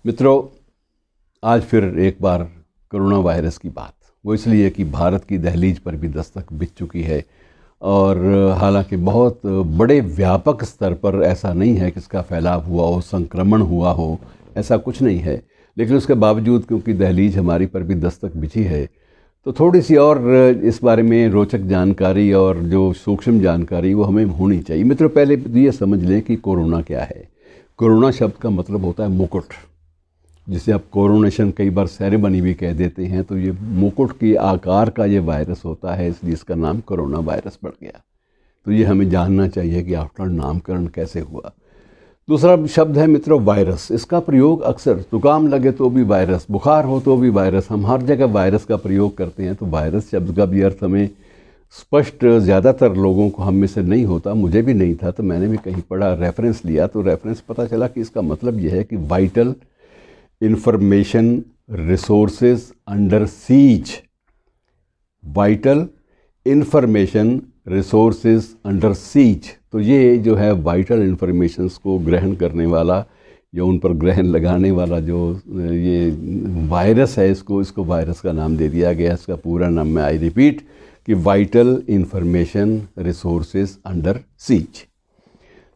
मित्रों, आज फिर एक बार कोरोना वायरस की बात, वो इसलिए कि भारत की दहलीज पर भी दस्तक बिछ चुकी है। और हालांकि बहुत बड़े व्यापक स्तर पर ऐसा नहीं है कि इसका फैलाव हुआ हो, संक्रमण हुआ हो, ऐसा कुछ नहीं है। लेकिन उसके बावजूद क्योंकि दहलीज हमारी पर भी दस्तक बिछी है, तो थोड़ी सी और इस बारे में रोचक जानकारी और जो सूक्ष्म जानकारी वो हमें होनी चाहिए। मित्रों, पहले तो ये समझ लें कि कोरोना क्या है। कोरोना शब्द का मतलब होता है मुकुट, जिसे आप कोरोनेशन कई बार सेरेमनी भी कह देते हैं। तो ये मुकुट के आकार का ये वायरस होता है, इसलिए इसका नाम कोरोना वायरस पड़ गया। तो ये हमें जानना चाहिए कि आफ्टर नामकरण कैसे हुआ। दूसरा शब्द है मित्रों वायरस। इसका प्रयोग अक्सर जुकाम लगे तो भी वायरस, बुखार हो तो भी वायरस, हम हर जगह वायरस का प्रयोग करते हैं। तो वायरस शब्द का भी अर्थ हमें स्पष्ट ज़्यादातर लोगों को हम में से नहीं होता, मुझे भी नहीं था। तो मैंने भी कहीं पढ़ा, रेफरेंस लिया, तो रेफरेंस पता चला कि इसका मतलब यह है कि vital information resources under seize. Vital information resources under seize. तो ये जो है वाइटल इंफॉर्मेशंस को ग्रहण करने वाला या उन पर ग्रहण लगाने वाला जो ये वायरस है, इसको वायरस का नाम दे दिया गया। इसका पूरा नाम मैं आई रिपीट कि vital information resources under seize.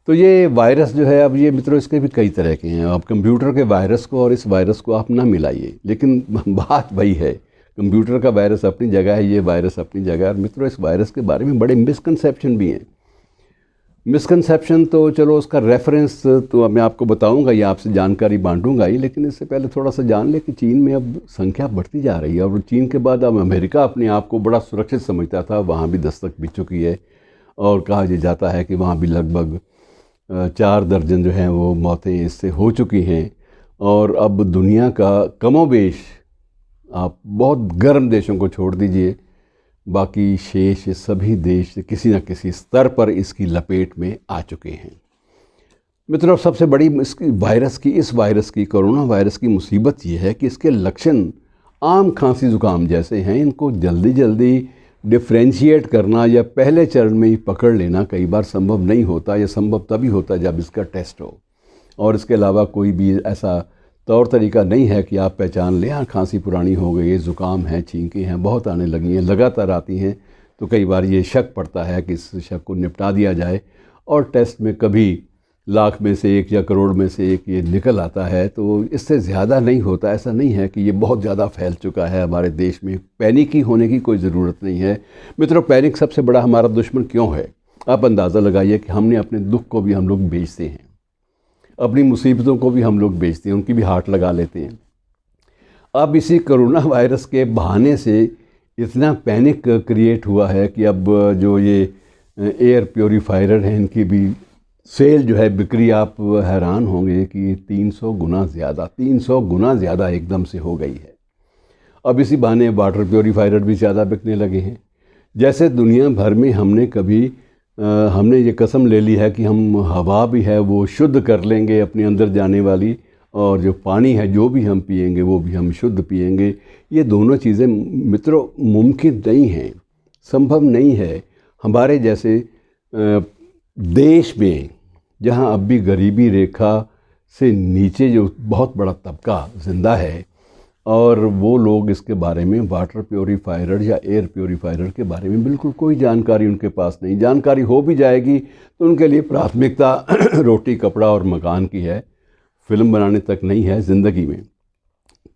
तो ये वायरस जो है, अब ये मित्रों इसके भी कई तरह के हैं। अब कंप्यूटर के वायरस को और इस वायरस को आप ना मिलाइए, लेकिन बात वही है। कंप्यूटर का वायरस अपनी जगह है, ये वायरस अपनी जगह है। और मित्रों, इस वायरस के बारे में बड़े मिसकंसेप्शन भी हैं। मिसकंसेप्शन तो चलो उसका रेफरेंस तो मैं आपको बताऊंगा या आपसे जानकारी बांटूंगा ही, लेकिन इससे पहले थोड़ा सा जान ले कि चीन में अब संख्या बढ़ती जा रही है। और चीन के बाद अब अमेरिका अपने आप को बड़ा सुरक्षित समझता था, वहाँ भी दस्तक बिछ चुकी है। और कहा जाता है कि वहाँ भी लगभग 4 दर्जन जो हैं वो मौतें इससे हो चुकी हैं। और अब दुनिया का कमोबेश, आप बहुत गर्म देशों को छोड़ दीजिए, बाकी शेष सभी देश किसी न किसी स्तर पर इसकी लपेट में आ चुके हैं। मित्रों, सबसे बड़ी इस वायरस की कोरोना वायरस की मुसीबत ये है कि इसके लक्षण आम खांसी जुकाम जैसे हैं। इनको जल्दी जल्दी डिफ्रेंशिएट करना या पहले चरण में ही पकड़ लेना कई बार संभव नहीं होता, या संभव तभी होता है जब इसका टेस्ट हो। और इसके अलावा कोई भी ऐसा तौर तरीका नहीं है कि आप पहचान लें हाँ खांसी पुरानी हो गई है, ज़ुकाम है, छींकें हैं, बहुत आने लगी हैं, लगातार आती हैं। तो कई बार ये शक पड़ता है कि इस शक को निपटा दिया जाए। और टेस्ट में कभी लाख में से एक या करोड़ में से एक ये निकल आता है। तो इससे ज़्यादा नहीं होता। ऐसा नहीं है कि ये बहुत ज़्यादा फैल चुका है हमारे देश में। पैनिक ही होने की कोई ज़रूरत नहीं है। मित्रों, पैनिक सबसे बड़ा हमारा दुश्मन क्यों है? आप अंदाज़ा लगाइए कि हमने अपने दुख को भी हम लोग बेचते हैं, अपनी मुसीबतों को भी हम लोग बेचते हैं, उनकी भी हाट लगा लेते हैं। अब इसी कोरोना वायरस के बहाने से इतना पैनिक क्रिएट हुआ है कि अब जो ये एयर प्योरीफायर हैं, इनकी भी सेल जो है, बिक्री, आप हैरान होंगे कि 300 गुना ज़्यादा एकदम से हो गई है। अब इसी बहाने वाटर प्योरीफायर भी ज़्यादा बिकने लगे हैं। जैसे दुनिया भर में हमने ये कसम ले ली है कि हम हवा भी है वो शुद्ध कर लेंगे अपने अंदर जाने वाली, और जो पानी है जो भी हम पिएंगे वो भी हम शुद्ध पिएंगे। ये दोनों चीज़ें मित्रों मुमकिन नहीं हैं, संभव नहीं है। हमारे जैसे देश में जहाँ अब भी गरीबी रेखा से नीचे जो बहुत बड़ा तबका ज़िंदा है, और वो लोग इसके बारे में, वाटर प्योरीफायर या एयर प्योरीफायर के बारे में बिल्कुल कोई जानकारी उनके पास नहीं। जानकारी हो भी जाएगी तो उनके लिए प्राथमिकता रोटी, कपड़ा और मकान की है, फिल्म बनाने तक नहीं है ज़िंदगी में।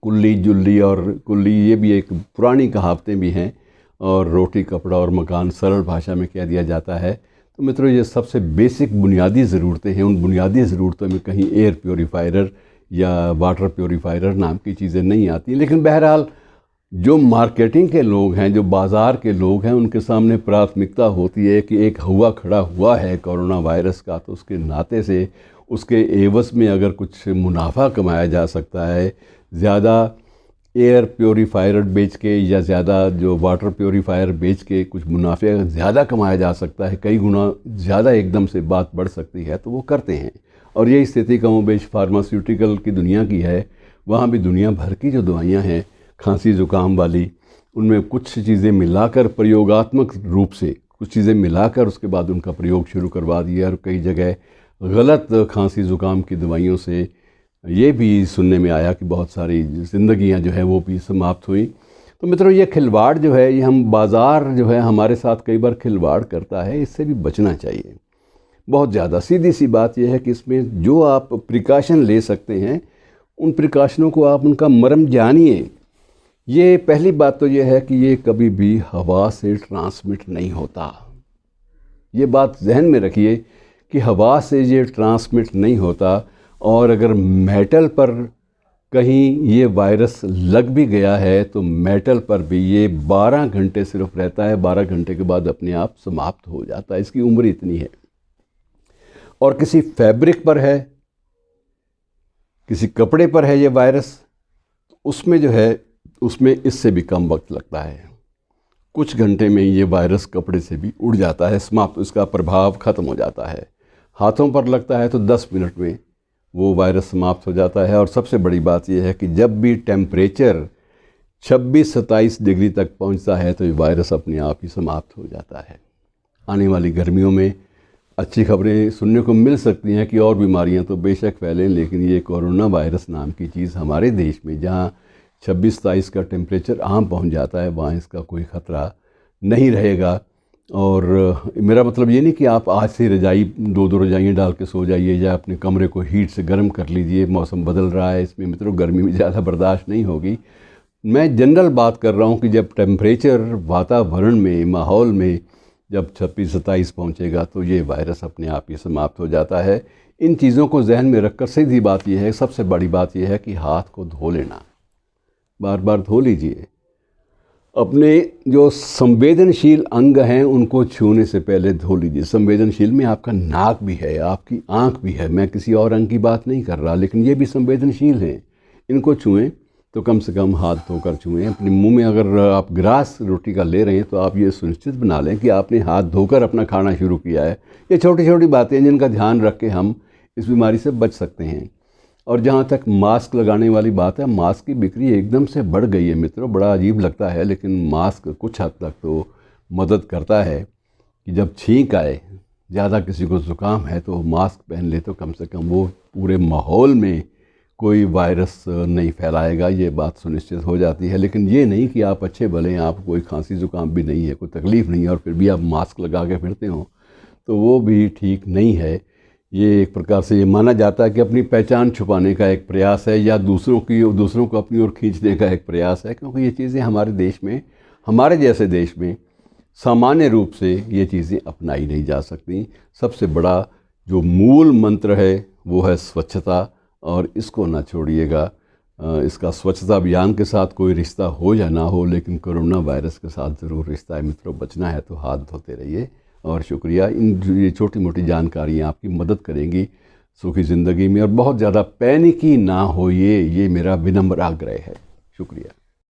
कुल्ली जुल्ली और कुल्ली, ये भी एक पुरानी कहावतें भी हैं, और रोटी, कपड़ा और मकान सरल भाषा में कह दिया जाता है। तो मित्रों, ये सबसे बेसिक बुनियादी ज़रूरतें हैं। उन बुनियादी ज़रूरतों में कहीं एयर प्योरीफायर या वाटर प्योरीफायर नाम की चीज़ें नहीं आती। लेकिन बहरहाल जो मार्केटिंग के लोग हैं, जो बाज़ार के लोग हैं, उनके सामने प्राथमिकता होती है कि एक हुआ खड़ा हुआ है कोरोना वायरस का, तो उसके नाते से उसके एवज़ में अगर कुछ मुनाफा कमाया जा सकता है, ज़्यादा एयर प्योरीफायर बेच के या ज़्यादा जो वाटर प्योरीफायर बेच के कुछ मुनाफे ज़्यादा कमाया जा सकता है, कई गुना ज़्यादा एकदम से बात बढ़ सकती है, तो वो करते हैं। और यही स्थिति कमोबेश फार्मास्यूटिकल की दुनिया की है। वहाँ भी दुनिया भर की जो दवाइयाँ हैं खांसी ज़ुकाम वाली, उनमें कुछ चीज़ें मिलाकर, प्रयोगात्मक रूप से कुछ चीज़ें मिलाकर उसके बाद उनका प्रयोग शुरू करवा दिया। और कई जगह गलत खांसी ज़ुकाम की दवाइयों से ये भी सुनने में आया कि बहुत सारी ज़िंदगियां जो है वो भी समाप्त हुई। तो मित्रों, ये खिलवाड़ जो है, ये हम बाज़ार जो है हमारे साथ कई बार खिलवाड़ करता है, इससे भी बचना चाहिए बहुत ज़्यादा। सीधी सी बात यह है कि इसमें जो आप प्रिकॉशन ले सकते हैं, उन प्रिकॉशनों को आप उनका मर्म जानिए। ये पहली बात तो ये है कि ये कभी भी हवा से ट्रांसमिट नहीं होता। ये बात जहन में रखिए कि हवा से ये ट्रांसमिट नहीं होता, और अगर मेटल पर कहीं ये वायरस लग भी गया है तो मेटल पर भी ये 12 घंटे सिर्फ रहता है, 12 घंटे के बाद अपने आप समाप्त हो जाता है। इसकी उम्र इतनी है। और किसी फैब्रिक पर है, किसी कपड़े पर है ये वायरस, उसमें जो है उसमें इससे भी कम वक्त लगता है। कुछ घंटे में ये वायरस कपड़े से भी उड़ जाता है, समाप्त, इसका प्रभाव ख़त्म हो जाता है। हाथों पर लगता है तो 10 मिनट में वो वायरस समाप्त हो जाता है। और सबसे बड़ी बात यह है कि जब भी टेम्परेचर 26-27 डिग्री तक पहुंचता है तो ये वायरस अपने आप ही समाप्त हो जाता है। आने वाली गर्मियों में अच्छी खबरें सुनने को मिल सकती हैं कि और बीमारियां तो बेशक फैलें, लेकिन ये कोरोना वायरस नाम की चीज़ हमारे देश में, जहां 26-27 का टेम्परेचर आम पहुंच जाता है, वहाँ इसका कोई ख़तरा नहीं रहेगा। और मेरा मतलब ये नहीं कि आप आज से रजाई 2-2 रजाइयाँ डाल के सो जाइए या अपने कमरे को हीट से गर्म कर लीजिए। मौसम बदल रहा है, इसमें मित्रों गर्मी में ज़्यादा बर्दाश्त नहीं होगी। मैं जनरल बात कर रहा हूँ कि जब टेम्परेचर वातावरण में, माहौल में जब 26-27 पहुँचेगा तो ये वायरस अपने आप ही समाप्त हो जाता है। इन चीज़ों को जहन में रखकर सीधी बात यह है, सबसे बड़ी बात यह है कि हाथ को धो लेना, बार बार धो लीजिए। अपने जो संवेदनशील अंग हैं उनको छूने से पहले धो लीजिए। संवेदनशील में आपका नाक भी है, आपकी आंख भी है, मैं किसी और अंग की बात नहीं कर रहा, लेकिन ये भी संवेदनशील हैं। इनको छुएं तो कम से कम हाथ धोकर छुएं। अपने मुंह में अगर आप ग्रास रोटी का ले रहे हैं तो आप ये सुनिश्चित बना लें कि आपने हाथ धोकर अपना खाना शुरू किया है। ये छोटी छोटी बातें हैं जिनका ध्यान रख के हम इस बीमारी से बच सकते हैं। और जहाँ तक मास्क लगाने वाली बात है, मास्क की बिक्री एकदम से बढ़ गई है मित्रों। बड़ा अजीब लगता है, लेकिन मास्क कुछ हद तक तो मदद करता है कि जब छींक आए, ज़्यादा किसी को ज़ुकाम है तो मास्क पहन ले तो कम से कम वो पूरे माहौल में कोई वायरस नहीं फैलाएगा, ये बात सुनिश्चित हो जाती है। लेकिन ये नहीं कि आप अच्छे भले हैं, आप कोई खांसी ज़ुकाम भी नहीं है, कोई तकलीफ़ नहीं है और फिर भी आप मास्क लगा के फिरते हो, तो वो भी ठीक नहीं है। ये एक प्रकार से ये माना जाता है कि अपनी पहचान छुपाने का एक प्रयास है या दूसरों को अपनी ओर खींचने का एक प्रयास है, क्योंकि ये चीज़ें हमारे देश में, हमारे जैसे देश में सामान्य रूप से ये चीज़ें अपनाई नहीं जा सकती। सबसे बड़ा जो मूल मंत्र है वो है स्वच्छता, और इसको ना छोड़िएगा। इसका स्वच्छता अभियान के साथ कोई रिश्ता हो या ना हो, लेकिन कोरोना वायरस के साथ ज़रूर रिश्ता है मित्रों। बचना है तो हाथ धोते रहिए। और शुक्रिया, ये छोटी मोटी जानकारियाँ आपकी मदद करेंगी सुखी ज़िंदगी में। और बहुत ज़्यादा पैनिकी ना होइए, ये मेरा विनम्र आग्रह है। शुक्रिया।